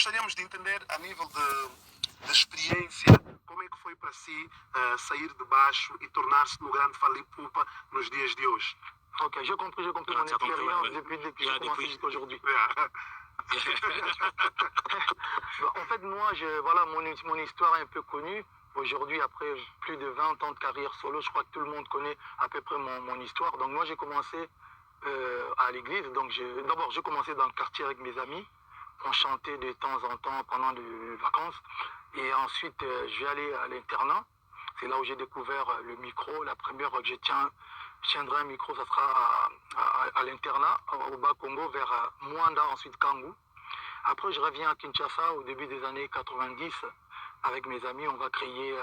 gostaríamos de entender, a nível de experiência, como é que foi para si sair de baixo e tornar-se no grande Fally Ipupa nos dias de hoje? Ok, j'ai compris mon expérience depuis que j'ai commencé jusqu'à aujourd'hui. En fait, moi, voilà, mon histoire est un peu connue. Aujourd'hui, après plus de 20 ans de carrière solo, je crois que tout le monde connaît à peu près mon histoire. Donc moi, j'ai commencé à l'église. Donc d'abord, j'ai commencé dans le quartier avec mes amis. On chantait de temps en temps pendant les vacances. Et ensuite, je vais aller à l'internat. C'est là où j'ai découvert le micro. La première fois que je tiendrai un micro, ça sera à l'internat, au Bas-Congo, vers Mwanda, ensuite Kangou. Après, je reviens à Kinshasa au début des années 90. Avec mes amis, on va créer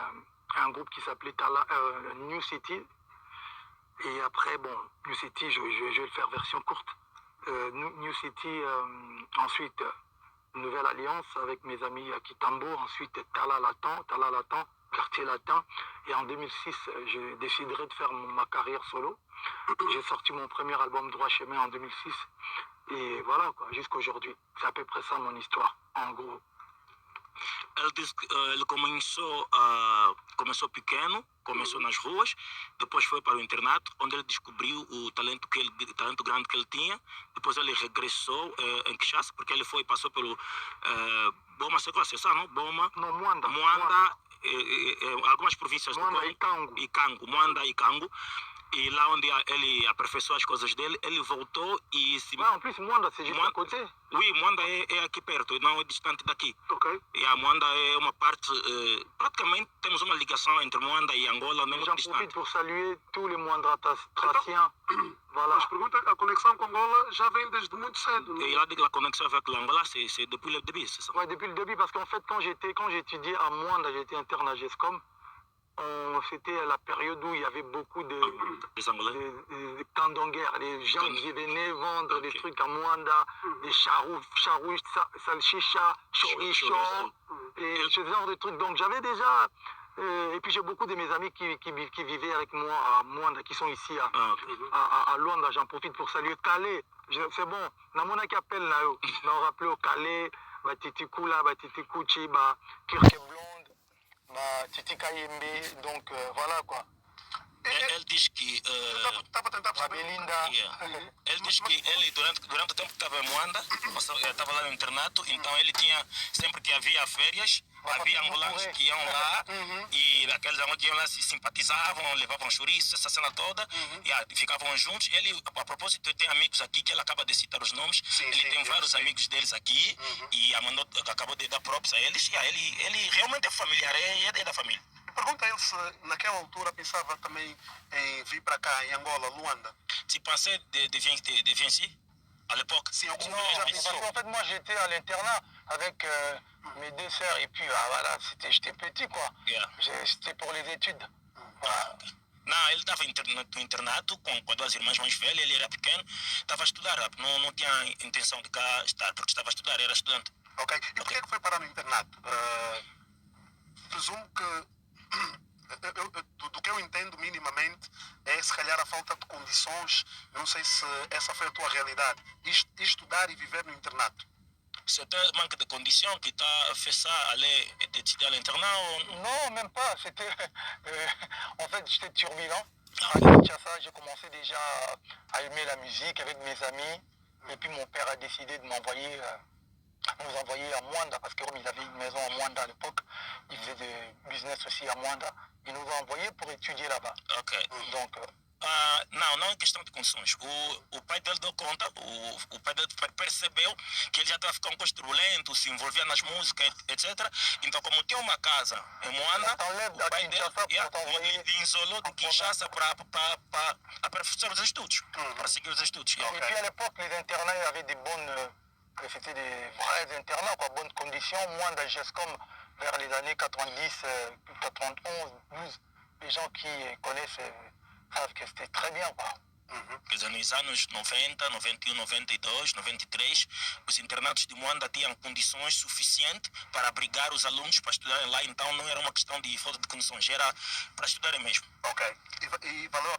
un groupe qui s'appelait New City. Et après, bon, New City, je vais le faire version courte. New City, ensuite, Nouvelle Alliance avec mes amis à Kitambo. Ensuite, Tala Latin, quartier latin. Et en 2006, je déciderai de faire ma carrière solo. J'ai sorti mon premier album Droit Chemin en 2006. E voilà, quoi, jusqu'à aujourd'hui. C'est à peu près ça mon histoire, en gros. Ele disse que ele começou pequeno, começou nas ruas, depois foi para o internato, onde ele descobriu o talento grande que ele tinha. Depois ele regressou em Kinshasa, porque ele passou pelo Boma, você conhece, não? Boma, não, Mwanda. Algumas províncias Mwanda do Congo. Ikango, Mwanda e Kango. E lá onde ele aperfeiçoou as coisas dele, ele voltou e se... Ah, en plus, Mwanda, c'est juste à côté. Oui, Mwanda é aqui perto, não é distante daqui. Ok. E a Mwanda é uma parte... praticamente temos uma ligação entre Mwanda e Angola, não é muito distante. J'en profite pour saluer tous les Mwandratraciens. Voilà. Mas pergunta, a conexão com Angola já vem desde muito cedo, não? Et là, la connexion avec l'Angola, c'est depuis le début, c'est ça? Oui, depuis le début, parce qu'en fait, quand j'étudiais à Mwanda, j'étais interne à GESCOM. C'était la période où il y avait beaucoup de Kandonguer, les gens qui venaient vendre des trucs à Mwanda, des charouches, salchicha, choricho, et ce genre de trucs. Donc j'avais déjà... et puis j'ai beaucoup de mes amis qui vivaient avec moi à Mwanda, qui sont ici à Luanda. J'en profite pour saluer Calais. C'est bon, Namona qui appelle là, on rappelle au Calais, Titi Kula, Titi Kuchi, Kirke Blonde. Titi Kayembe, donc voilà quoi. Ele diz que... Estava a tentar perceber. Belinda. Ele diz que ele, durante o tempo que estava em Moanda, estava lá no internato, então ele tinha, sempre que havia férias, havia angolanos que iam lá e aqueles angolanos que iam lá se simpatizavam, levavam chouriço, essa cena toda, e ficavam juntos. Ele, a propósito, ele tem amigos aqui, que ele acaba de citar os nomes, ele tem vários amigos deles aqui e acabou de dar props a eles, e ele realmente é familiar, é da família. Pergunta a ele se naquela altura pensava também em vir para cá, em Angola, Luanda. Tu pensais de venir ici à l'époque? Sim, Non, parce qu'en fait, moi j'étais à l'internat avec mes deux sœurs et puis voilà, j'étais petit quoi. C'était pour les études. Voilà. Não, ele estava no internato com duas irmãs mais velhas, ele era pequeno, estava a estudar, não tinha intenção de cá estar, porque estava a estudar, era estudante. Ok, e por que foi parar no internato? Presumo que, do que eu entendo minimamente, é se calhar a falta de condições, não sei se essa foi a tua realidade, estudar e viver no internato. C'était un manque de conditions qui t'a fait ça, aller étudier à l'internat ou... Non, même pas, c'était... en fait, j'étais turbulent. À Kinshasa, j'ai commencé déjà à aimer la musique avec mes amis, et puis mon père a décidé de nous envoyer à Mwanda, parce qu'il avait une maison à Mwanda à l'époque, il faisait du business aussi à Mwanda, il nous a envoyés pour étudier là-bas. Ok. Donc... não é questão de condições. O pai dele deu conta, o pai dele percebeu que ele já estava ficando mais turbulento, se envolvia nas músicas, etc. Então, como tinha uma casa em Moanda, o pai dele isolou de Kinshasa para aperfeiçoar os estudos, para seguir os estudos. Et puis à l'époque, les internats avaient des bonnes... C'était des vrais internats, quoi, bonnes conditions. Moanda, GESCOM, vers les années 90, 91, 12, les gens qui connaissent savent que c'était très bien, quoi. Quer dizer, nos anos 90, 91, 92, 93, os internatos de Moanda tinham condições suficientes para abrigar os alunos para estudarem lá, então não era uma questão de falta de condições, era para estudarem mesmo. Ok, e valeu